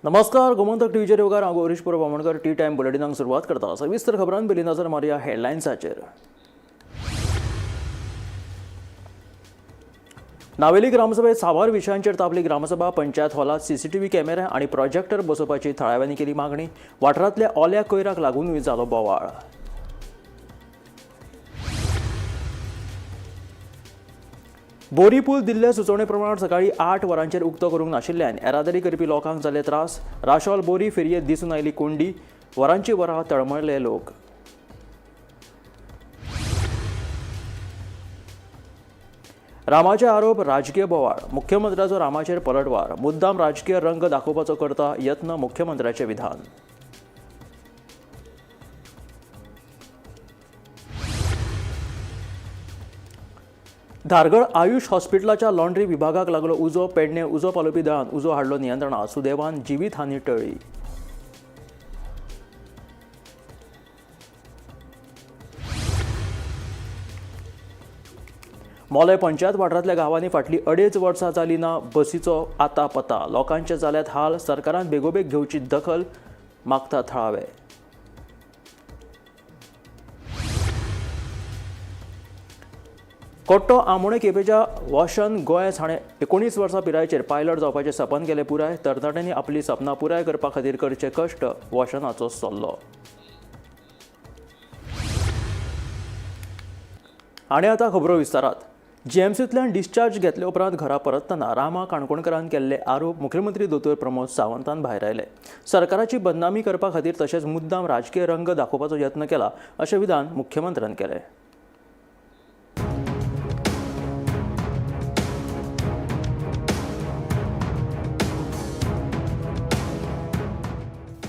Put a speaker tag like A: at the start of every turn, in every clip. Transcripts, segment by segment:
A: नमस्कार. गोमंतक टीव्हीचेर योगार हांव गौरीश पुरब आमोणकर. टी टाइम बुलेटिनाक सुरवात करता. सविस्तर खबरांत पयलीं नजर मारया हेडलायन्साचेर. नावेली ग्रामसभेत साबार विशयांचेर तापली ग्रामसभा. पंचायत हॉलात सीसीटीव्ही कॅमेरे आणि प्रोजेक्टर बसोवपाची थळाव्यांनी केली मागणी. वाठारांतल्या ओल्या कोयराक लागूनय जालो बोवाळ. बोरी पूल दिल्ले सुचोवणे प्रमाण सकाळी 8 वरांचेर उक्तो करूंक नाशिल्ल्यान येरादारी करपी लोकांक जाले त्रास. राशोल बोरी फेरयेत दिसून आयली कोंडी. वरांची वरां तळमळले लोक. रामाचे आरोप राजकीय बोवाळ. मुख्यमंत्र्याचो रामाचेर पलटवार. मुद्दाम राजकीय रंग दाखोवपाचो करता यत्न. मुख्यमंत्र्याचे विधान. धारगड आयुष हॉस्पिटलाच्या लॉन्ड्री विभागाक लागलो उजो. पेडणे उजो पालोवपी दळान उजो हाडलो नियंत्रणात. सुदैवान जिवीत हानी टळ्ळी. मोले पंचायत वाठारांतल्या गांवांनी फाटली 2.5 वर्सां जाली ना बसीचो आता पत्ता. लोकांचे जाल्यात हाल. सरकारान बेगोबेग घेवची दखल मागता थळावे. कोट्टो आमोणे केपेच्या वॉशन गोंयस हाणें 19 वर्सां पिरायेचेर पायलट जावपाचें सपन केलें पुराय. तरणाट्यांनी आपली सपनां पुराय करपा खातीर करचे कश्ट. वॉशनाचो सल्लो. आनी आतां खबरो विस्तारात. जीएमसींतल्यान डिस्चार्ज घेतले उपरांत घरा परतना रामा काणकोणकरान केल्ले आरोप मुख्यमंत्री दोतोर प्रमोद सावंतान भायर आयले. सरकाराची बदनामी करपा खातीर तशेंच मुद्दाम राजकीय रंग दाखोवपाचो यत्न केला अशें विधान मुख्यमंत्र्यान केलें.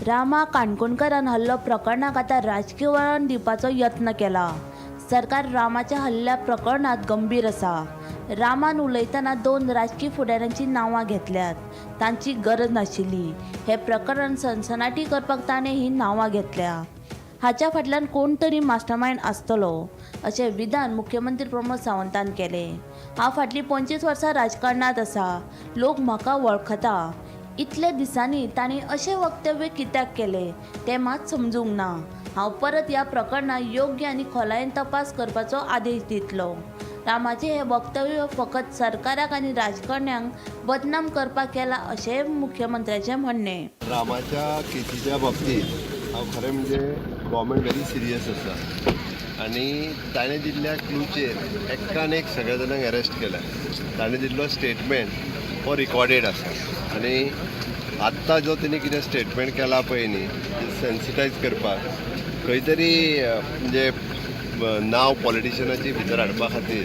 B: रामा काणकोणकरान हल्लो प्रकरणाक आतां राजकीय वळण दिवपाचो यत्न केला. सरकार रामाच्या हल्ल्या प्रकरणात गंभीर आसा. रामान उलयतना 2 राजकीय फुडाऱ्यांची नांवां घेतल्यात. तांची गरज नाशिल्ली. हे प्रकरण सनसनाटी करपाक ताणें ही नांवां घेतल्या. हाच्या फाटल्यान कोण तरी मास्टरमायंड आसतलो अशें विधान मुख्यमंत्री प्रमोद सावंतान केलें. हांव फाटलीं 25 वर्सां राजकारणांत आसा. लोक म्हाका वळखता. इतले दिसांनी तांणी अशें वक्तव्य कित्याक केलें तें मात समजूंक ना. हांव परत ह्या प्रकरणात योग्य आनी खोलायेन तपास करपाचो आदेश दितलो. रामाचें हें वक्तव्य फकत सरकाराक आनी राजकारण्यांक बदनाम करपाक केलां अशें मुख्यमंत्र्याचें म्हणणें.
C: रामाच्या केसीच्या बाबतींत हांव खरें म्हणजे गव्हर्मेंट व्हेरी सिरियस आसा आनी ताणें दिल्ल्या क्लूचेर एकान एक सगळ्या जाणांक अरेस्ट केला. ताणें दिल्लो स्टेटमेंट हो रिकॉर्डेड आसा आनी आत्तां जो तेणी कितें स्टेटमेंट केला पळय न्ही सेन्सिटायज करपाक खंय तरी म्हणजे नांव पॉलिटिशनाची भितर हाडपा खातीर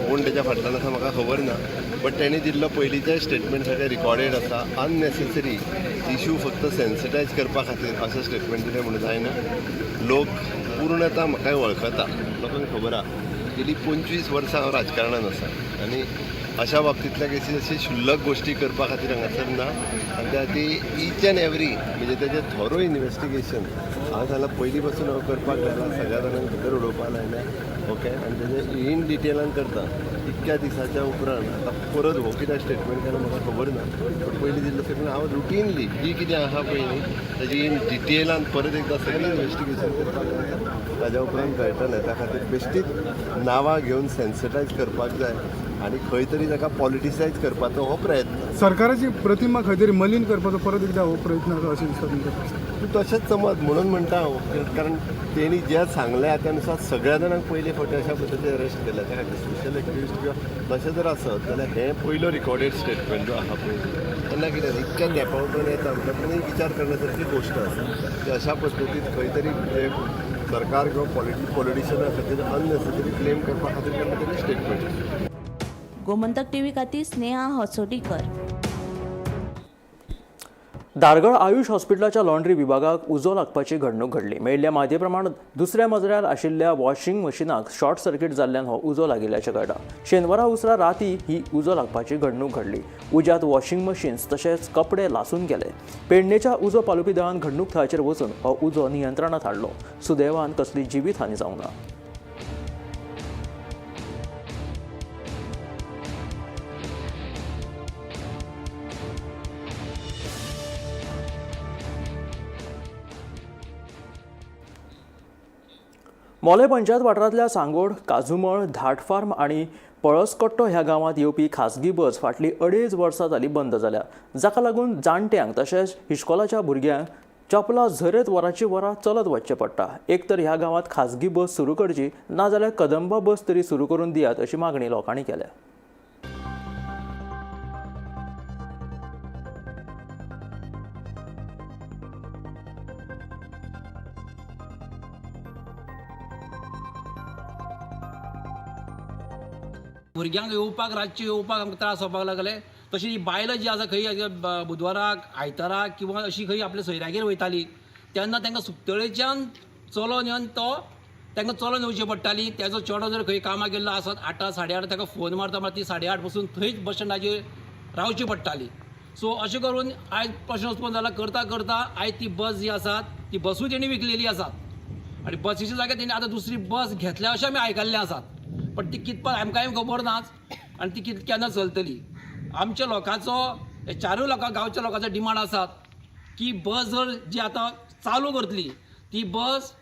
C: कोण तेच्या फाटल्यान आसा म्हाका खबर ना. बट तेणी दिल्लो पयलींचे स्टेटमेंट सगळे रिकॉर्डेड आसा. अननेसेसरी इशू फक्त सेन्सिटायज करपा खातीर अशें स्टेटमेंट दिलें म्हणून जायना. लोक पूर्णता म्हाकाय वळखता. लोकांक खबर आहा गेली 25 वर्सां हांव राजकारणांत आसा आनी अशा बाबतींतल्या केसी अशी शुल्लक गोश्टी करपा खातीर हांगासर ना. आनी त्या ती ईच एंड एवरी म्हणजे तेजें थोरो इन्वेस्टिगेशन हांव जाल्यार पयलीं पासून हांव करपाक लागला. सगळ्या जाणांक भितर उडोवपाक लायल्या. ओके आनी तेजें इन डिटेलान करता. इतक्या दिसाच्या उपरांत आतां परत हो कितें स्टेटमेंट केला म्हाका खबर ना. बट पयलीं दिल्लो स्टेटमेंट हांव रुटीनली जी कितें आहा पळय न्ही तेजी इन डिटेलान परत एकदां सगळें इन्वेस्टिगेशन करपाक लायल्या. ताज्या उपरांत कळटलें. त्या खातीर बेश्टीच नांवां घेवन सेन्सिटायज करपाक जाय आनी खंय तरी ताका पॉलिटिसायज करपाचो हो प्रयत्न.
D: सरकाराची प्रतिमा खंय तरी मलीन करपाचो परत एकदा हो प्रयत्न आसा अशें दिसता तुमकां?
C: तशेंच समज म्हणून म्हणटा हांव कारण तेणी जें सांगलें त्या अनुसार सगळ्या जाणांक पयले फावटी अशा पद्दतीन अरेस्ट केल्या. त्या खातीर स्पेशल एक्टिविस्ट किंवा तशें जर आसत जाल्यार हें पयलो रिकॉर्डेड स्टेटमेंट जो आहा पळय तेन्ना कितें इतक्या गॅपा उपरांत येता म्हणटा विचार करण्यासारकी गोश्ट आसा की अशा पद्दतीन खंय तरी म्हणजे सरकार किंवा पॉलिटिशना खातीर अननेसेसरी क्लेम करपा खातीर केन्ना तरी स्टेटमेंट.
B: गोमंतक टीव्ही खातीर स्नेहा हसोटीकर.
A: धारगड आयुष हॉस्पिटलाच्या लॉन्ड्री विभागाक उजो लागपाची घडणूक घडली. मेळिल्ल्या म्हायती प्रमाण दुसऱ्या मजल्यार आशिल्ल्या वॉशिंग मशिनाक शॉर्ट सर्किट जाल्ल्यान हो उजो लागिल्ल्याचें कळटा. शेनवारा उसरा राती ही उजो लागपाची घडणूक घडली. उज्यांत वॉशिंग मशीन्स तशेंच कपडे लासून गेले. पेडणेच्या उजो पालोवपी दळान घडणूक थळाचेर वचून हो उजो नियंत्रणात हाडलो. सुदैवान कसली जिवीत हानी जावंक ना. मोले पंचायत वाठारांतल्या सांगोड, काजुमळ, धाट फार्म आनी पळसकट्टो ह्या गांवांत येवपी खासगी बस फाटलीं 2.5 वर्सां जाली बंद जाल्या, जाका लागून जाणट्यांक तशेंच इश्कोलाच्या भुरग्यांक चपलां झरत वरांची वरां चलत वचचें पडटा. एक तर ह्या गांवांत खासगी बस सुरू करची, नाजाल्यार कदंबा बस तरी सुरू करून दियात अशी मागणी लोकांनी केल्या.
E: भुरग्यांक येवपाक रातचे येवपाक आमकां त्रास जावपाक लागले. तशी ही बायलां जी आसा खंय बुधवाराक आयताराक किंवा अशी खंय आपल्या सोयऱ्यागेर वयताली तेन्ना तांकां सुकतळेच्यान चलोन येवन तांकां चलोन येवचें पडटाली. तेजो चेडो जर खंय कामाक गेल्लो आसत 8 8:30 ताका फोन मारता मार ती 8:30 पासून थंयच बस स्टँडाचेर रावची पडटाली. सो अशें करून आयज प्रश्न उत्पन्न जाला. करता करता आयज ती बस जी आसा ती बसूय तेणी विकलेली आसात आनी बसीच्या जाग्यार तेणी आतां दुसरी बस घेतल्या अशें आमी आयकल्लें आसात. पण ती कितपत आमकांय खबर नाच आनी ती केन्ना चलतली. आमच्या लोकांचो हे चारूय गांवच्या लोकांचो डिमांड आसात की बस जर जी आतां चालू करतली ती बस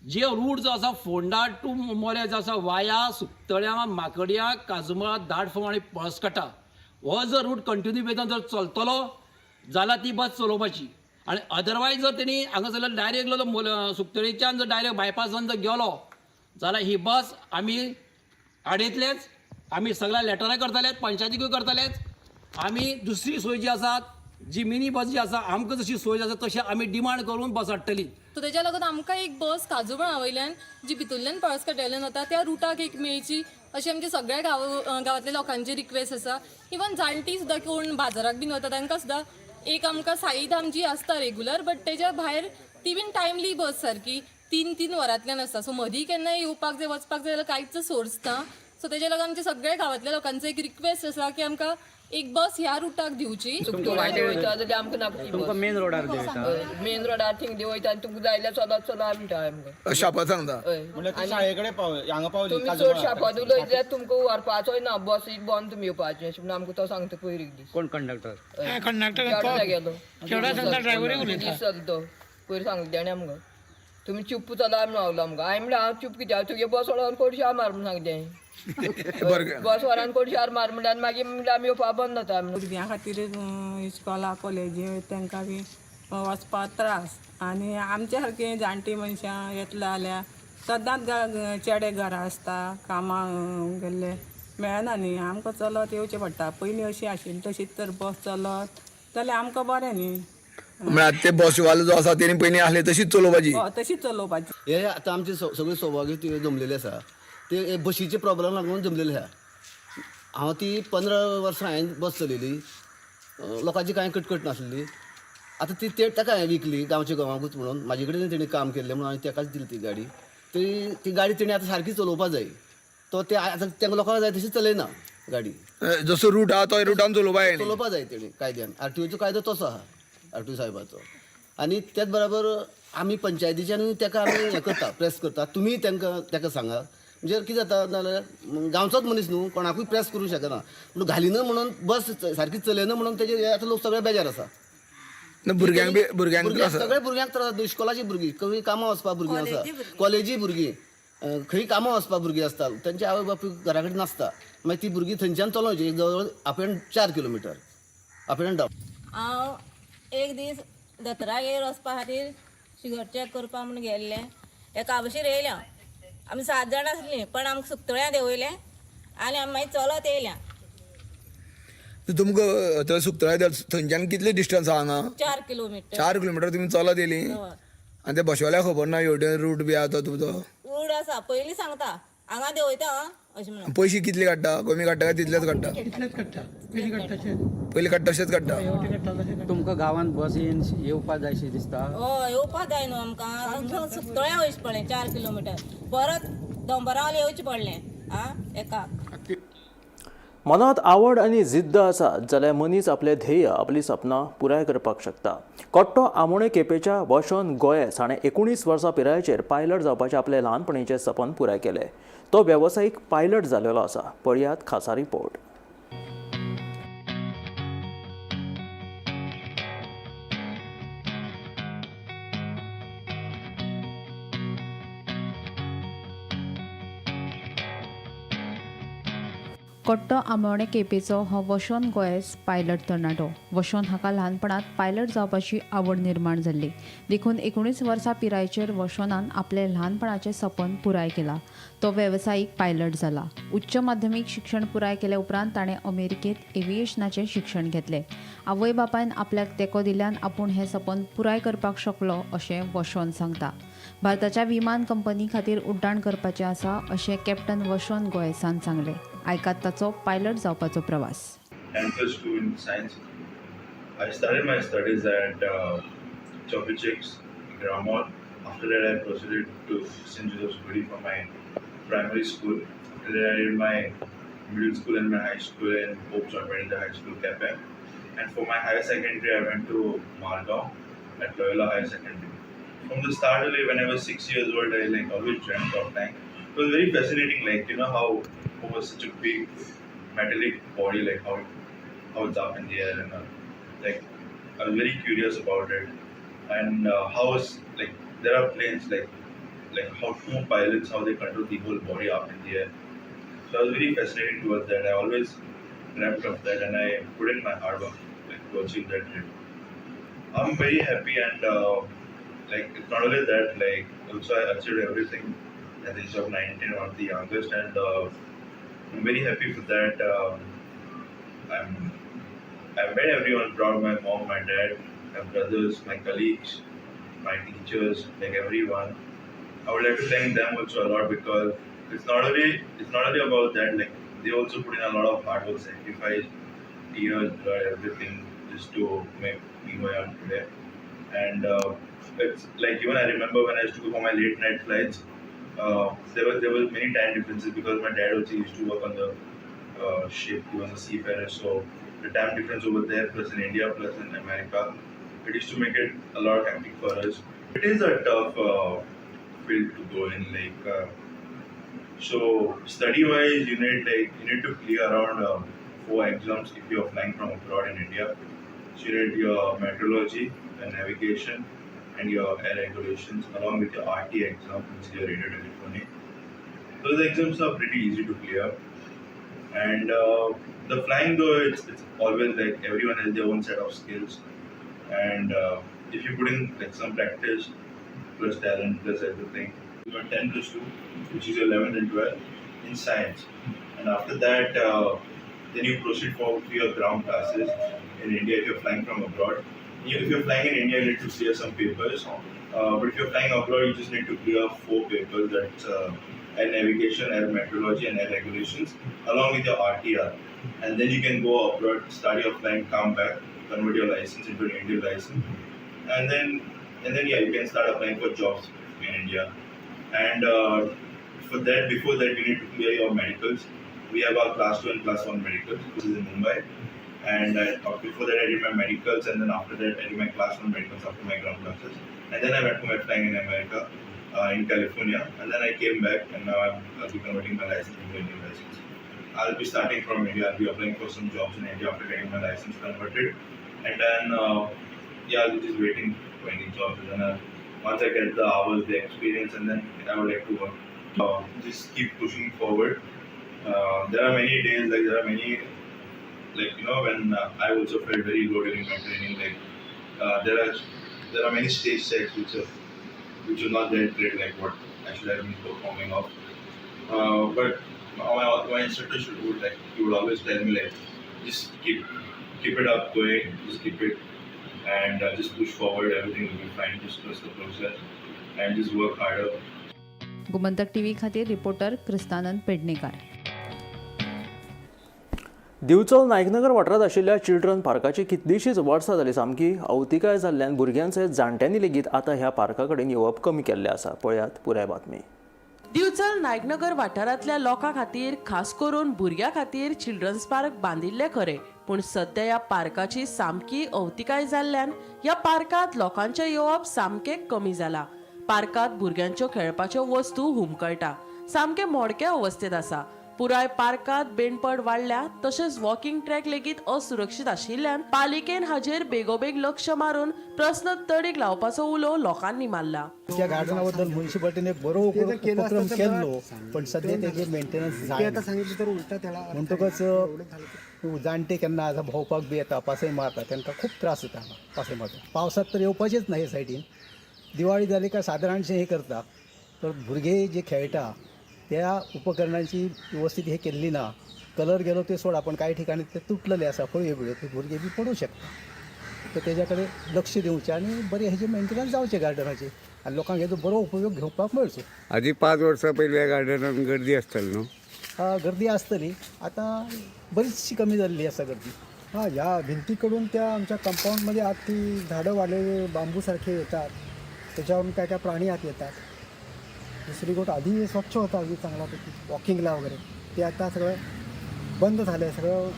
E: जे रूट जो आसा फोंडा टू मोले जो आसा वाया सुकतळ्या, माकडयां, काजुमळा, धाडफोम आनी पळसकट्टा हो जर रूट कंटिन्यू बेजान जर चलतलो जाल्यार ती बस चलोवपाची. आनी अदरवायज जर तेणी हांगासर डायरेक्ट सुकतळेच्यान जर डायरेक्ट बायपासान जर गेलो जाल्यार ही बस आमी आडयतलेच. आमी सगळ्या लेटरां करतलेच, पंचायतीकूय करतलेच. आमी दुसरी सोय जी आसा जी मिनी बस जी आसा आमकां जशी सोय आसा तशी आमी डिमांड करून बस हाडटली.
F: सो तेच्या लागून आमकां एक बस काजुबळा वयल्यान जी भितरल्यान पळसकट्ट्याल्यान वता त्या रुटाक एक मेळची अशी आमच्या सगळ्या गांवांतल्या लोकांची रिक्वेस्ट आसा. इवन जाणटी सुद्दां कोण बाजाराक बीन वता तांकां सुद्दां एक आमकां साईधाम जी आसता रेगुलर बट तेच्या भायर ती बीन टायमली बस सारकी 3 वरांतल्यान आसता. सो मदीं केन्नाय येवपाक जाय वचपाक जाय जाल्यार कांयच सोर्स ना. सो तेच्या लागून आमच्या सगळ्या गांवांतल्या लोकांचो एक रिक्वेस्ट आसा की आमकां एक बस ह्या रुटाक दिवची.
G: तुमकां आमकां नाका मेन रोडार मेन रोडार थिंग देवयता तुमकां जाय जाल्यार चलत चलत म्हणटा आमकां
H: शापा सांगता
G: शाळेकडे हांगा पावली तुमी चड शापात उलयत जाल्यार तुमकां व्हरपाचोय ना बस बंद तुमी येवपाचें अशें म्हणून आमकां तो सांगता पयलीं दीस.
H: कोण कंडक्टर
G: गेलो तो पयर सांगले तेणे आमकां तुमी चुप्प चला म्हणून रावलो आमकां. हांवें म्हणलें हांव चुप कित्याक तुगे बस व्हरून कोणशी हार मार म्हणून सांगलें. बस व्हरान कोणशी हार मार म्हणल्यार मागीर म्हणल्यार आमी येवपा बंद जाता.
I: भुरग्यां खातीर इस्कॉला कॉलेजी तांकां बी वचपाक त्रास आनी आमच्या सारके जाणटी मनशां येतले जाल्यार सदांच चेडे घरा आसता कामां गेल्ले मेळना न्ही. आमकां चलत येवचें पडटा. पयलीं अशी आशिल्ली तशीच तर बस चलत जाल्यार आमकां बरें न्ही.
H: म्हळ्यार ते बसवालो जो आसा तेणी पयलीं आहले तशीच चलोवपाची.
I: तशीच चलोवपाची.
J: हे आतां आमचे सगळे सौभाग्य जमलेले आसा ते बशीचे प्रॉब्लेम लागून जमलेले आसा. हांव ती 15 वर्सां हांवें बस चलयली. लोकांची कांय कटकट नासली. आतां ती ताका हांवें विकली गांवच्या गांवांकूच म्हणून. म्हाजे कडेन तेणी काम केल्लें म्हणून हांवें ताकाच दिली ती गाडी. ती गाडी तेणी आतां सारकी चलोवपाक जाय. तो ते आतां तांकां लोकांक जाय तशी चलयना गाडी.
H: जसो रूट आहा तो रुटान
J: चलोवपाक जाय तेणी कायद्यान. RTOचो कायदो तसो आहा RTO साहेबाचो. आनी त्याच बरोबर आमी पंचायतीच्यानूय ताका आमी हें करता प्रेस करता. तुमी ताका सांगा म्हणजे कितें जाता नाल्यार गांवचोच मनीस न्हू कोणाकूय प्रेस करूं शकना पूण घालिना म्हणून बस सारकी चलयना म्हणून तेजे आतां लोक सगळे बेजार आसा.
H: भुरग्यांक
J: सगळे भुरग्यांक त्रास. इश्कोलाची भुरगीं खंय कामां वचपा भुरगीं आसा कॉलेजी भुरगीं खंय कामां वचपा भुरगीं आसता तेंचे आवय बापूय घरा कडेन नासता. मागीर ती भुरगीं थंयच्यान चलोवची जवळ up end 4 kilometre up end down.
K: हांव एक दीस दोतोरागेर वचपा खातीर शुगर चॅक करपा म्हूण गेल्लें. एका आबशीर येयल्या आमी 7 जाणां आसलीं पण आमकां सुकतळ्यां देंवयलें आनी आमी मागीर चलत येयल्या.
H: तुमकां थंय सुकतळ्या थंयच्यान कितले डिस्टन्स आहा हांगा?
K: 4 किलोमिटर.
H: 4 किलोमिटर तुमी चलत येयली आनी ते बसवाल्या खबर ना हेवटेन रूट बी आहा तो तुमचो?
K: रूट आसा पयलीं सांगता हांगा देंवयता अशें म्हणून.
H: पयशे कितले काडटा? कमी काडटा काय तितलेच काडटा? पयलीं काडटा तशेंच काडटा.
G: तुमकां गांवांत बस येवपाक जाय अशें दिसता?
K: हय येवपाक जाय न्हू आमकां. सुकतळ्या वयचें पडलें 4 किलोमिटर परत दंबरावले येवचें पडलें आं एकाक.
A: मनात आवड आनी जिद्द आसा जाल्यार मनीस आपले ध्येय आपली सपनां पुराय करपाक शकता. कट्टो आमोणे केपेच्या वॉशन गोयेस हाणें 19 वर्सां पिरायेचेर पायलट जावपाचें आपलें ल्हानपणीचें सपन पुराय केलें. तो वेवसायीक पायलट जाल्लो आसा. पळयात खासा रिपोर्ट.
L: कट्टो आंबवणे केपेचो हो वशोन गोयस पायलट तरणाटो. वशोन हाका ल्हानपणांत पायलट जावपाची आवड निर्माण जाल्ली. देखून 19 वर्सां पिरायेचेर वशोनान आपले ल्हानपणाचें सपन पुराय केलां. तो वेवसायीक पायलट जाला. उच्च माध्यमीक शिक्षण पुराय केले उपरांत ताणें अमेरिकेंत एव्हिएशनाचें शिक्षण घेतलें. आवय बापायन आपल्याक तेंको दिल्ल्यान आपूण हें सपन पुराय करपाक शकलो अशें वशोन सांगता. भारताच्या विमान कंपनी खातीर उड्डाण करपाचें आसा अशें कॅप्टन वशोन गोयसान सांगलें. आयकात ताचो पायलट जावपाचो प्रवास.+2
M: in science. I started my studies at Chopichicks, Grammar. After that, I proceeded to St. Joseph's Gudi for my primary school. After that, I did my middle school and my high school in Pope John Medical High School, Cape. And for my higher secondary, I went to Malgaon at Loyola Higher Secondary. From the start, when I was 6 years old, I always dreamt of flying. It was very fascinating, how it was such a big metallic body, how it's up in the air, and I was very curious about it. And how is there are planes how two pilots, how they control the whole body up in the air. So I was very fascinated towards that. I always dreamt of that, and I put in my hard work to achieve that dream. I'm very happy, and it's not only that, also I achieved everything at the age of 19, one of the youngest, and I'm very happy for that. I've met everyone proud, my mom, my dad, my brothers, my colleagues, my teachers, everyone. I would like to thank them also a lot, because it's not only about that, they also put in a lot of hard work, sacrifice, tears, blood, everything just to make me who I am today. And it's even I remember when I used to go for my late night flights, there was many time differences, because my dad also used to work on the ship. He was a seafarer, so the time difference over there, plus in India, plus in America, it used to make it a lot hectic for us. It is a tough field to go in. So study wise, you need to clear around 4 exams if you are flying from abroad in India. So you need your meteorology and navigation and your air regulations, along with your RT exam, which is your radio telephony. Those exams are pretty easy to clear. And the flying, though, it's always everyone has their own set of skills. And if you put in some practice, plus talent, plus everything, you are 10+2, which is your 11th and 12th in science. And after that, then you proceed forward to your ground classes in India if you're flying from abroad. If you're flying in India, you need to clear some papers. But if you're flying abroad, you just need to clear 4 papers. That's air navigation, air meteorology, and air regulations, along with your RTR. And then you can go abroad, start your flying, come back, convert your license into an Indian license. And then you can start applying for jobs in India. And before that, you need to clear your medicals. We have our class 2 and class 1 medicals, which is in Mumbai. And before that, I did my medicals, and then after that, I did my class 1 medicals after my ground classes. And then I went for my flying in America, in California, and then I came back, and now I'll be converting my license into a Indian license. I'll be starting from India. I'll be applying for some jobs in India after getting my license converted, and then I'll be just waiting for any jobs. And then once I get the hours, the experience, and then I would like to work. Just keep pushing forward. There are many days, there are many. When I also felt very low during my training, there are many stage checks which are not that great, what I should have been performing of. But my instructor would always tell me just keep it up going, just keep it, and just push forward. Everything will be fine. Just trust the process and just work harder.
L: Gomantak TV खातीर reporter क्रिस्तानंद Pednekar.
A: Bicholim नायकनगर वाठारांत आशिल्ल्या children पार्काची कितलीशीच वर्सां जाली सामकी अवतिकाय जाल्ल्यान भुरग्यांचे जाणट्यांनी लेगीत आतां ह्या पार्का कडेन येवप कमी केल्लें आसा. पळयात पुराय बातमी.
N: दिवचल नायकनगर वाठारांतल्या लोकां खातीर खास करून भुरग्यां खातीर चिल्ड्रन्स पार्क बांदिल्ले खरे, पूण सध्या ह्या पार्काची सामकी अवतिकाय जाल्ल्यान ह्या पार्कांत लोकांचें येवप सामकें कमी जालां. पार्कांत भुरग्यांच्यो खेळपाच्यो वस्तू हुमकळटा, सामके मोडके अवस्थेत आसा. पुराय पार्कात बेंडपड वाडल्या तशेंच वॉकिंग ट्रॅक लेगीत असुरक्षीत आशिल्ल्यान पालिकेन हाजेर बेगोबेग लक्ष मारून प्रस्न तडीक लावपाचो उलो लोकांनी मारला.
J: त्या गार्डनाबद्दल म्युन्सिपाल्टीने बरो उपक्रम केल्लो पण सध्या तेजे मेंटेनन्स जायना. सांगितलं तर उलटा त्याला म्हणटकच जाणटे केन्ना आता भोंवपाक बी येता पासय मारता तांकां खूब त्रास जाता पासय मारता. पावसात तर येवपाचेच ना हे सायडीन. दिवाळी जाली काय सादारणशें हे करता तर भुरगे जे खेळटा त्या उपकरणांची व्यवस्थित हे केल्ली ना. कलर गेलो ते सोडा पण काही ठिकाणी ते तुटलेले आसा फळयो बिळयो ते भुरगे बी पडू शकता. तर तेज्याकडे लक्ष दिवचें आनी बरें हेजे मेंटेनन्स जावचें गार्डनाचें आनी लोकांक हेजो बरो उपयोग घेवपाक मेळचो.
H: आधी 5 वर्सां पयलीं गार्डनान गर्दी आसताली न्हू.
J: गर्दी आसतली आता बरीचशी कमी जाल्ली आसा गर्दी.
D: ह्या भिंतीकडून त्या आमच्या कंपाऊंडमध्ये आत ती झाडं वाढलेले बांबूसारखे येतात त्याच्यावरून काय काय प्राणी आत येतात. दुसरी गोष्ट आधी स्वच्छ होता अगदी चांगल्यापैकी वॉकिंगला वगैरे ते आता सगळं बंद झालं आहे. सगळं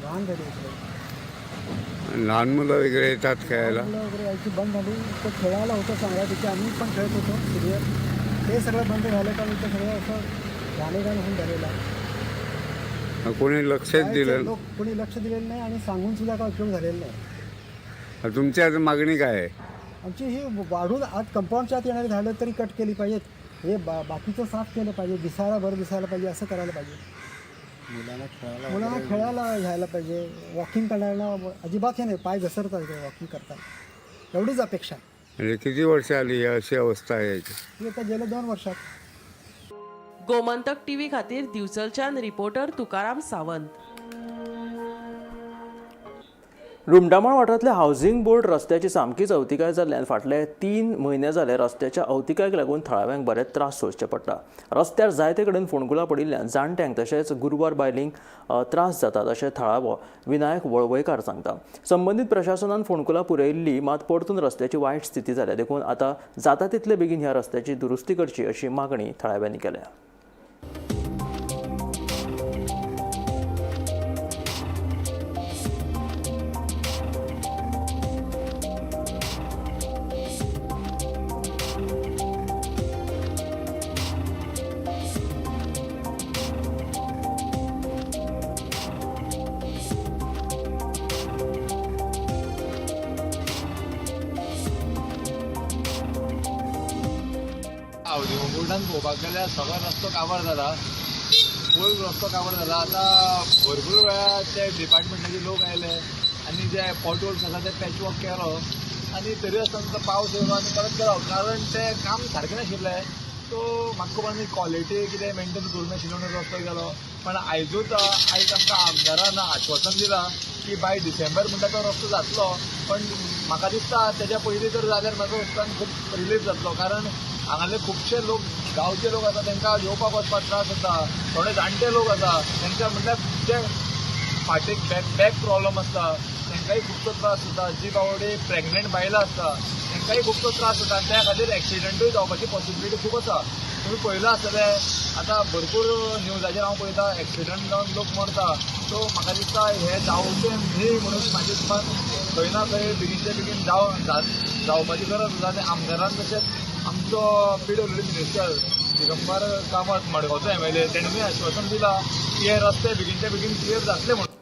D: घाण झाली सगळं.
H: लहान मुलं वगैरे येतात खेळायला.
D: मुलं वगैरे यायची बंद झाली. तो खेळायला होतं चांगल्यापैकी आम्ही पण खेळत होतो सिनियर. ते सगळं बंद झालं कारण इथं सगळं असं घाणेघाण होऊन झालेलं आहे.
H: कोणी लक्षच दिलं
D: लोक कोणी लक्ष दिलेलं नाही आणि सांगून सुद्धा काय उपयोग झालेला नाही.
H: तुमची आता मागणी काय आहे?
D: आमची ही वाढून आज कंपाऊंडच्या आत येणारी झाडं तरी कट केली पाहिजेत. हे बाकीचं साफ केलं पाहिजे. दिसायला बरं दिसायला पाहिजे असं करायला पाहिजे. मुलांना खेळायला घ्यायला पाहिजे. वॉकिंग करायला अजिबात हे नाही. पाय घसरतात इकडे वॉकिंग करताना. एवढीच अपेक्षा.
H: म्हणजे किती वर्ष आली अशी अवस्था आहे याची?
D: ही आता गेल्या 2 वर्षात.
N: गोमंतक टीव्ही खातीर दिवचलच्यान रिपोर्टर तुकाराम सावंत.
A: रुमडामण वाठारांतल्या हावसिंग बोर्ड रस्त्याची सामकीच अवतिकाय जाल्ल्यान फाटले 3 म्हयने जाले रस्त्याच्या अवतिकायक लागून थळाव्यांक बरे त्रास सोंसचे पडटा. रस्त्यार जायते कडेन फोंडकुलां पडिल्ल्यान जाणट्यांक तशेंच गुरवार बायलींक त्रास जातात अशें थळावो विनायक वळवयकार सांगता. संबंदीत प्रशासनान फोंडकुलां पुरयल्ली मात परतून रस्त्याची वायट स्थिती जाल्या देखून आतां जाता तितले बेगीन ह्या रस्त्याची दुरुस्ती करची अशी मागणी थळाव्यांनी केल्या.
C: बोर्डान पळोवपाक गेल्यार सगळो रस्तो काबार जाला. फूल रस्तो काबार जाला. आतां भरपूर वेळार ते डिपार्टमेंटाचे लोक आयले आनी जे पॉटहोल्स आसा ते पॅचवर्क केलो आनी तरी आसतना तो पावस येयलो आनी परत गेलो कारण ते काम सारकें नाशिल्लें. सो म्हाका खबर आनी क्वॉलिटी कितें मेंटेन करूं नाशिल्लो म्हणून रस्तो गेलो. पण आयज आमकां आमदारान आश्वासन दिलां की बाय डिसेंबर म्हणटा तो रस्तो जातलो. पण म्हाका दिसता तेच्या पयलीं जर जाल्यार म्हाका रस्त्यान खूब रिलीफ जातलो कारण हांगाले खुबशे लोक गांवचे लोक आसा तांकां येवपाक वचपाक त्रास जाता. थोडे जाणटे लोक आसा तांकां म्हटल्यार जे फाटीक बॅक प्रॉब्लम आसता तांकांय खुबसो त्रास जाता. जी बावडी प्रेग्नंट बायलां आसता तांकांय खुबसो त्रास जाता. त्या खातीर एक्सिडंटूय जावपाची पॉसिबिलिटी खूब आसा. तुमी पळयलां आसतलें आतां भरपूर न्यूजाचेर हांव पळयतां एक्सिडंट जावन लोक मरता. सो म्हाका दिसता हे जावचें न्ही म्हणून म्हाजे हिसपान खंय ना खंय बेगीनचे बेगीन जावपाची गरज आसा. आनी आमदारान तशेंच आमचो PWD मिनिस्टर दिगंबर कामत मडगांवचो MLA तेणेंय आश्वासन दिलां की हे रस्ते बेगीनचे बेगीन क्लियर जातले म्हणून.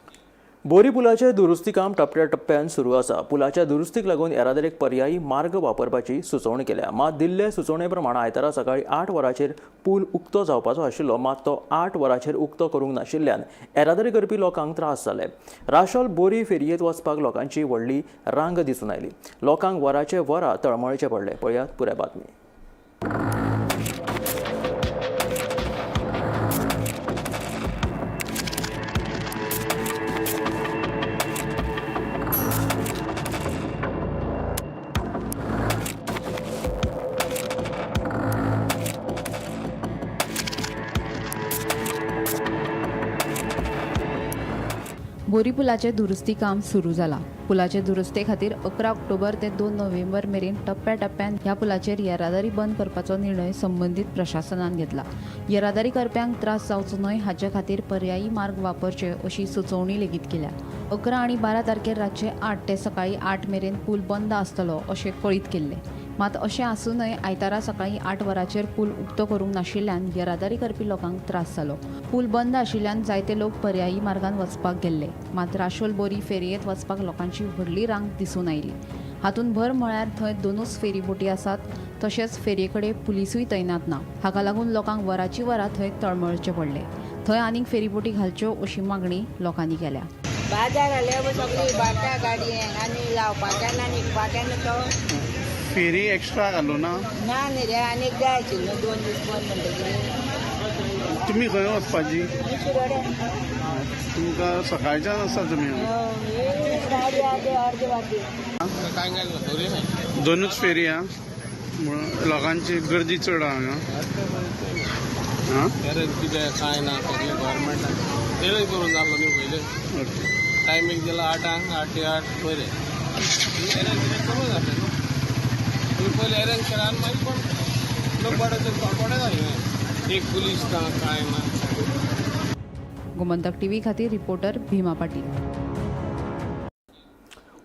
A: बोरी पुलाचे दुरुस्ती काम टप्प्याटप्प्यान सुरू आसा. पुलाच्या दुरुस्तीक लागून येरादारीक पर्यायी मार्ग वापरपाची सुचोवणी केल्या. मात दिल्ले सुचोवणे प्रमाण आयतारा सकाळी 8 वरांचेर पूल उक्तो जावपाचो आशिल्लो मात तो 8 वरांचेर उक्तो करूंक नाशिल्ल्यान येरादारी करपी लोकांक त्रास जाले. राशोल बोरी फेरयेत वचपाक लोकांची व्हडली रांग दिसून आयली. लोकांक वरांचे वरां तळमळचे पडले. पळयात पुराय बातमी.
L: बोरी पुलाचे दुरुस्ती काम सुरू जाला. पुलाचे दुरुस्ते खातीर 11 ऑक्टोबर ते 2 नोव्हेंबर मेरेन टप्प्याटप्प्यान ह्या पुलाचेर येरादारी बंद करपाचो निर्णय संबंदीत प्रशासनान घेतला. येरादारी करप्यांक त्रास जावचो न्हय हाचे खातीर पर्यायी मार्ग वापरचे अशी सुचोवणी लेगीत केल्या. 11 आनी 12 तारखेर रातचे 8 ते सकाळी 8 मेरेन पूल बंद आसतलो अशें कळीत केल्ले. मात अशें आसूनय आयतारा सकाळीं 8 वरांचेर पूल उक्तो करूंक नाशिल्ल्यान येरादारी करपी लोकांक त्रास जालो. पूल बंद आशिल्ल्यान जायते लोक पर्यायी मार्गान वचपाक गेल्ले. मात राशोल बोरी फेरयेंत वचपाक लोकांची व्हडली रांग दिसून आयली. हातूंत भर म्हळ्यार थंय 2च फेरी बोटी आसात, तशेंच फेरये कडेन पुलिसूय तैनात ना. हाका लागून लोकांक वरांची वरां थंय तळमळचें पडलें. थंय आनीक फेरी बोटी घालच्यो अशी मागणी लोकांनी केल्या.
K: बाजार जाल्यार सगळी बाटा गाडयेन आनी लावपाच्यान आनी विकपाच्यान तो
H: फेरी एक्स्ट्रा घालू ना
K: ना न्ही रे आनीक जाय आशिल्लो 2 दीस बंद म्हणटकीर
H: तुमी खंय वचपाची
K: आनी शिरोड्या
H: तुमकां सकाळच्यान आसा तुमी
K: गाडी आदी अर्द वाटी
H: दोनूच फेरी हा लोकांची गर्दी चड हांगा
E: कितें कांय ना सगळें गव्हर्मेंटान तेलय करून जाल्लो न्ही पयलीं टायमींग दिला 8 ते 8 पयलें एरेंज कितें करूं जालें न्हू तुमी पयलीं एरेंज केला आनी मागीर पण लोक बाडाचे थोडे जालें एक पुलीस ना कांय ना.
L: गोमंतक टीव्ही खातीर रिपोर्टर भीमा पाटील.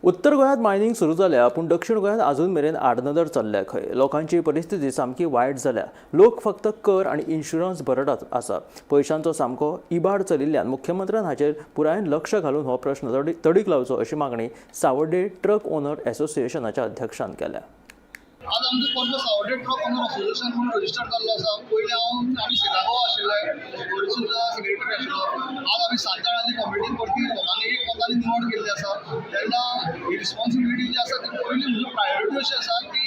A: उत्तर गोंयांत मायनिंग सुरू जाल्या पूण दक्षिण गोंयांत अजून मेरेन आडनदर चल्ल्या खंय. लोकांची परिस्थिती सामकी वायट जाल्या. लोक फक्त कर आनी इन्शुरन्स भरत आसा. पयशांचो सामको इबाड चलिल्ल्यान मुख्यमंत्र्यान हाचेर पुरायेन लक्ष घालून हो प्रश्न तडीक लावचो अशी मागणी सावर्डे ट्रक ओनर असोसिएशनाच्या अध्यक्षान केल्या.
C: आज आमचो पयलो सावर्डे ट्रक ओनर असोसिएशन म्हणून रजिस्टर जाल्लो आसा. पयलीं आमी सिकागो आशिल्ले, ओरिजिनल सेक्रेटरी आशिल्लो. आज आमी 7 जाणांची कमिटी परती लोकांनी एक मतांनी निवड केल्ली आसा. तेन्ना ही रिस्पॉन्सिबिलिटी जी आसा ती पयली म्हजी प्रायोरिटी अशी आसा की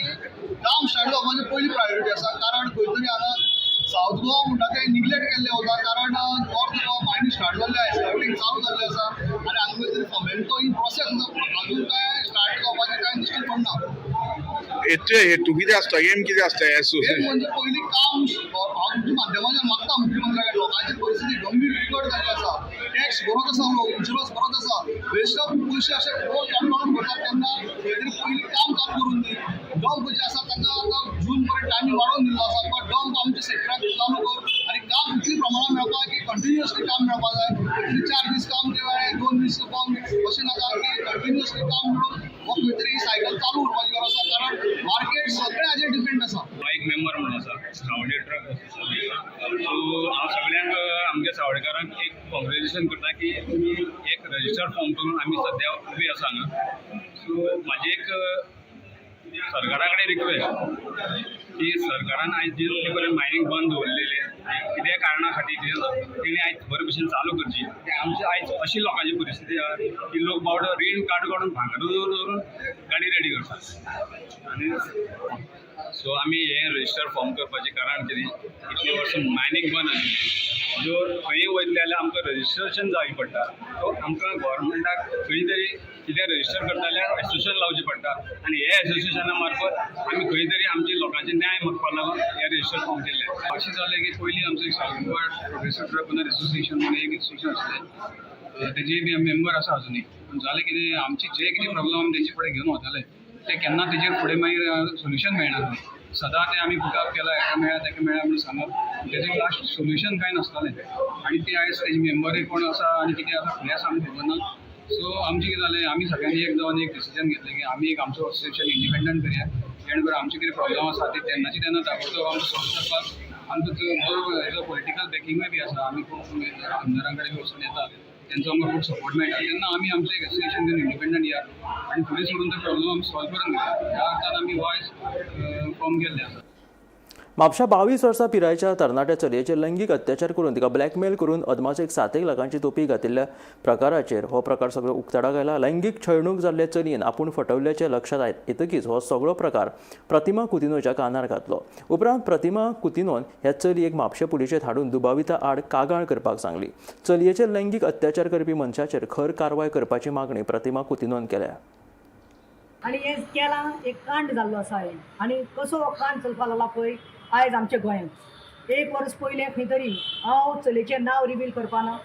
C: काम स्टार्ट जावपाची पयली प्रायोरिटी आसा. कारण खंय तरी हांगा सावथ गोवा म्हणटा तें निग्लेक्ट केल्लें वता. कारण नॉर्थ गोवा मायनींग स्टार्ट जाल्लें आसा, एक्सकॅव्हेटिंग चालू जाल्लें आसा आनी हांगा खंय तरी फॉर्मेलिटी ही प्रोसेस आसा. अजून काय स्टार्ट जावपाचें कांय दिश्टी पडना.
H: हेतू कितें आसता एम कितें आसता
C: एक म्हणजे पयलीं काम हांव तुमच्या माध्यमांतल्यान मागता मुख्यमंत्र्याक लोकांची परिस्थिती गंभीर बिकट जाल्ली आसा. टॅक्स भरत आसा लोक, इन्शुरन्स भरत आसा, वेस्ट ऑफ पयशे अशे रोज काडून भरतात. तेन्ना खंय तरी पयलीं काम चालू करून दी. डंप जे आसा तांकां आतां जून पर्यंत टायमींग वाडोवन दिल्लो आसा. पण डंप आमच्या सेक्टराक चालू कर आनी काम इतली प्रमाणात मेळपा की कंटिन्युअसली काम मेळपा जाय. 4 दीस काम केलें, 2 दीस काम अशें नाका की कंटिन्युअसली काम मेळून हो खंय तरी सायकल चालू उरपाची गरज आसा. कारण मार्केट सगळें हाजेर डिपेंड आसा.
E: एक मेंबर म्हणून आसा सावडे ट्रक सो हांव सगळ्यांक आमच्या सावडेकारांक एक कॉंग्रेच्युलेशन करता की तुमी एक रजिस्टर फॉर्म करून आमी सद्या उबी आसा हांगा. सो म्हाजी एक सरकारा कडेन रिक्वेस्ट की सरकारान आयज जितले पर्यंत मायनींग बंद दवरलेले कितें कारणा खातीर कितें तेणी आयज बरे भशेन चालू करची. आमची आयज अशी लोकांची परिस्थिती आसा की लोक बावडो रीण कार्ड काडून भांगर दवरून गाडी रेडी करतात. आनी सो आमी हे रजिस्टर फॉर्म करपाचें कारण कितें इतले वर्स मायनींग बंद आशिल्ली. जर खंयी वयतले जाल्यार आमकां रजिस्ट्रेशन जावचें पडटा. सो आमकां गव्हर्मेंटाक खंय तरी कितें रजिस्टर करता जाल्यार एसोसिएशन लावचें पडटा आनी हे एसोसिएशना मार्फत आमी खंय तरी आमचे लोकांचे न्याय मागपा लागून हे रजिस्टर फॉर्म केल्ले. अशें जालें की पयलीं आमचो एक south Goa progressive truck owner association म्हणून एक एसोसिएशन आसलें, तेजे बी आमी मेंबर आसा अजुनूय. पूण जालें कितें आमची जे कितें प्रॉब्लम आमी तेंचे कडेन घेवन वताले ते केन्ना तेजेर फुडें मागीर सोल्युशन मेळना. सदां ते आमी पुटअप केला हेका मेळ्ळा म्हणून सांगप तेजें लास्ट सोल्युशन कांय नासतालें. आनी ते आयज तेजे मेंबरूय कोण आसा आनी कितें आसा फुडें आसा आमी खबर ना. सो आमचें कितें जालें आमी सगळ्यांनी एक जावन एक डिसिजन घेतलें की आमी एक आमचो असोसिएशन इंडिपेंडंट करया. जेणे करून आमचे कितें प्रॉब्लम आसा ते तेन्नाची तेन्ना ताबडतोब आमकां सॉल्व करपाक आमकां हेजो पॉलिटिकल बॅकिंगूय बी आसा. आमी खूब आमदारां कडेन वचून येता, तेंचो आमकां खूब सपोर्ट मेळटा. तेन्ना आमी आमचें एक एसोसिएशन घेवन इंडिपेंडंट या आनी फुडें सोडून तो प्रॉब्लम आमी सॉल्व करून घेया. ह्या अर्थान आमी वॉयस फॉर्म केल्ले आसा.
A: म्हापशा 22 वर्सां पिरायेच्या तरणाट्या चलयेचेर लैंगीक अत्याचार करून तिका ब्लॅकमेल करून अदमासेक 7 लाखांची तोपी घातिल्ल्या प्रकाराचेर हो प्रकार सगळो उक्ताडाक आयला. लैंगीक छळणूक जाल्ले चलयेन आपूण फटवल्याचे लक्षात येतकीच हो सगळो प्रकार प्रतिमा कुतिनोच्या कानार घातलो. उपरांत प्रतिमा कुतिनोन ह्या चलयेक म्हापशे पुलिशेंत हाडून दुबाविता आड कागाळ करपाक सांगली. चलयेचेर लैंगीक अत्याचार करपी मनशाचेर खर कारवाय करपाची मागणी प्रतिमा कुतिनोन केल्या.
K: आनी हें केलां एक कांड जाल्लो आसा आनी कसो हो कांड चलपाक लागला पळय आयज आमच्या गोंयांत. 1 वर्स पयलें खंय तरी हांव चलयेचें नांव रिवील करपाना,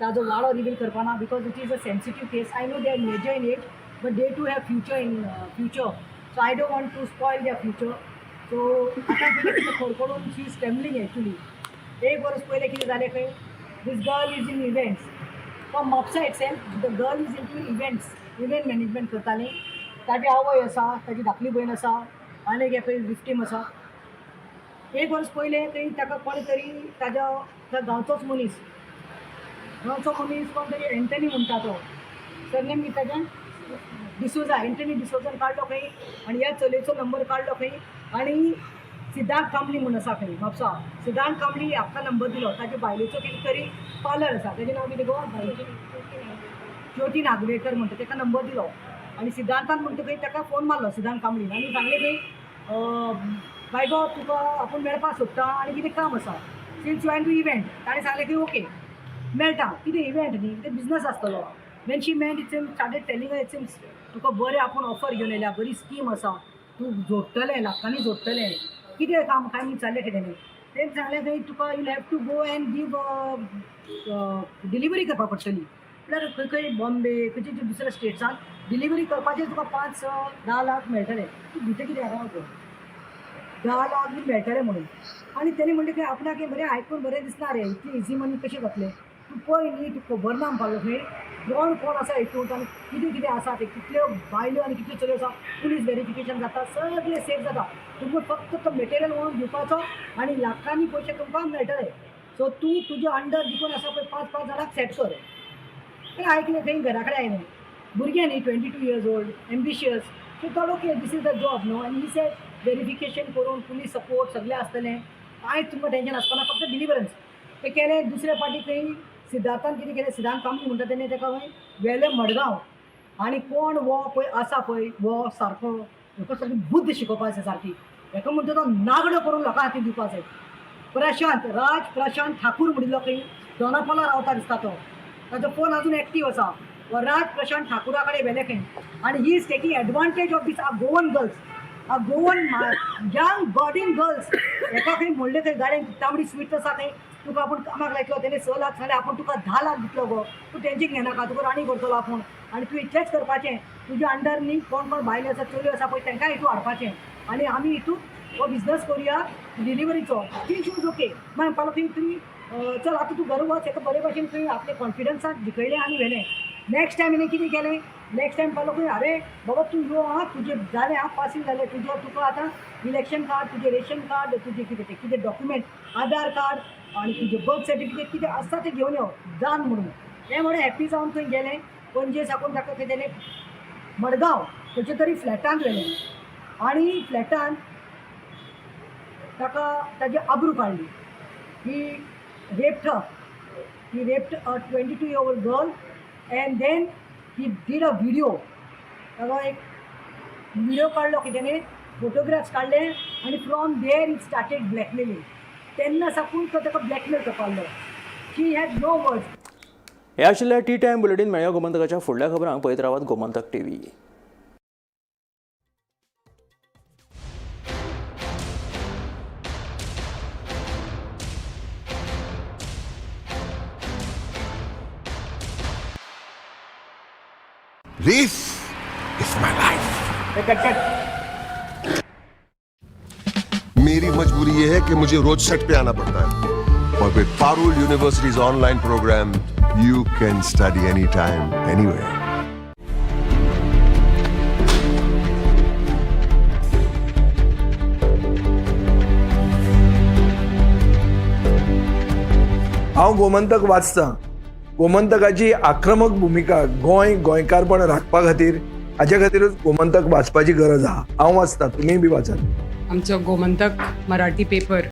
K: ताजो वाडो रिवील करपाना because it is a sensitive case. I know they are major in age but they to have future in future. So I don't want to spoil their future. So आतां कितें खडखडून she is trembling actually. 1 वर्स पयलें कितें जालें खंय this girl is in events from Mapusa itself. The girl is in two events, event management करताली. ताजी आवय आसा, ताजी धाकली भयण आसा, आनी एक खंय विक्टीम आसा. 1 वर्स पयलें थंय ताका कोण तरी ताज्या गांवचोच मनीस कोण तरी एंटनी म्हणटा तो सरनेम कितें ताजें डिसोजा एंटनी डिसोजान काडलो खंय आनी ह्या चलयेचो नंबर काडलो खंय आनी सिद्धांत कांबली म्हणून आसा खंय म्हापसा. सिद्धांत कांबली हाका नंबर दिलो. ताजे बायलेचो कितें तरी पार्लर आसा. ताजें नांव कितें गो ज्योती नागवेकर म्हणटा ताका नंबर दिलो आनी सिद्धांतान म्हणटकच ताका फोन मारलो सिद्धांत कांबलीन आनी सांगलें खंय बाय गो तुका आपूण मेळपाक सोदता आनी कितें काम आसा since you have to event. ताणें सांगलें की ओके मेळटा कितें इव्हेंट न्ही कितें बिजनस आसतलो. वेन शी मेट इट सेम्स स्टार्टेड टेलिंग इट सेम्स तुका बरें आपूण ऑफर घेवन येयल्या बरी स्कीम आसा तूं जोडटलें लाखांनी जोडटलें कितें काम काय म्हणून विचारलें कितें न्ही. तेणें सांगलें खंय तुका you have to go and give delivery करपाक पडटली. म्हळ्यार खंय खंय बॉम्बे खंयच्या दुसऱ्या स्टेट्सान डिलिव्हरी करपाचें तुका 5-10 लाख मेळटले. तूं भितर कितें रावता 10 लाख बी मेळटले म्हणून. आनी तेणी म्हणलें की आपणाक हें बरें आयकून बरें दिसना रे इतली इजी मनी कशें जातलें. तूं पळय न्ही तुका खबर ना म्हणपाक खंय कोण आसा हितूंत आनी कितें कितें आसा ते कितल्यो बायल्यो आनी कितल्यो चलयो आसा पुलीस व्हेरिफिकेशन जाता सगळें सेफ जाता. तुमकां फक्त तो मटेरियल व्हरून दिवपाचो आनी लाखांनी पयशे तुमकां मेळटले. सो तूं तुजे अंडर जितून आसा पळय 5-5 जाणांक सेट कर. तें आयकलें खंय घरा कडेन आयलें भुरगें न्ही 22 years old एम्बिशियस. सो थोड okay this is the job न्हू आनी ही सेट व्हेरिफिकेशन करून पुलीस सपोर्ट सगळें आसतलें कांयच तुमकां टेंशन आसपाना फक्त डिलिव्हरन्स. तें केलें. दुसरे फाटी खंय सिद्धार्थान कितें केलें सिद्धांत कांबली म्हणटा तेणें ताका खंय व्हेलें मडगांव आनी कोण वो पळय आसा पळय वो सारको हेका सगळी बुद्ध शिकोवपाक जाय सारकी. हेका म्हणटा तो नागडो करून लोकां हातीन दिवपाक जाय. राज प्रशांत ठाकूर म्हणिल्लो खंय दोनापावला रावता दिसता तो. ताजो फोन अजून एक्टीव आसा. राज प्रशांत ठाकुरा कडेन व्हेलें खंय आनी he is taking advantage of these are Goan girls are Goan young गॉडीन गर्ल्स. हेका खंय म्हणलें खंय गाडयेन तांबडी स्वीट आसा खंय तुका आपूण कामाक लायतलो तेणें 6 लाख सांगलें आपूण तुका 10 लाख दितलो गो तूं टेंशन घेनाका तुका राणी करतलो आपूण आनी तूं इतलेंच करपाचें. तुज्या अंडर न्ही कोण बायले आसा चलयो आसा पळय तांकां हितून हाडपाचें आनी आमी हितून हो बिजनस करुया डिलिव्हरीचो. ती शूज ओके मागीर म्हणपाक खंय तुमी चल आतां तूं घर वच. हेका बरे भशेन खंय आपले कॉन्फिडन्सान जिखयलें आनी व्हेलें. नेक्स्ट टायम हिणें कितें केलें नेक्स्ट टायम पालो खंय अरे बाबा तूं यो तुजें जालें पासींग जालें तुका आतां इलेक्शन कार्ड तुजें रेशन कार्ड तुजें कितें डॉक्युमेंट आधार कार्ड आनी तुजें बर्थ सर्टिफिकेट कितें आसता तें घेवन यो जान म्हणून. हें म्हणून हॅप्पी जावन थंय गेलें. पणजे साकून ताका खंय तेणें मडगांव खंयच्या तरी फ्लॅटान व्हेलें आनी फ्लॅटान ताका ताजी आबरू काडली. ही raped a 22 year old girl and then he did a video. ताका एक व्हिडिओ काडलो की तेणें फोटोग्राफ्स काडले आनी from there he started blackmailing. तेन्ना साकून तो ताका ब्लॅकमेल करपाक लागलो. शी हॅड नो वर्ड्स.
A: हे आशिल्ले टी टायम बुलेटीन. मेळया गोमंतकाच्या फुडल्या खबरांक पळयत रावात Gomantak TV.
C: This is my life. मेरी मजबूरी ये है कि मुझे रोज सेट पे आना पड़ता है और with Parul universities online program you can study any time anywhere.
H: हांव गोमंतक वाचतां. गोमंतकाची आक्रमक भुमिका गोंयकारपण राखपा खातीर हाचे खातीरच गोमंतक वाचपाची गरज आहा. हांव वाचतां तुमीय बी वाचात.
I: आमचो गोमंतक मराठी पेपर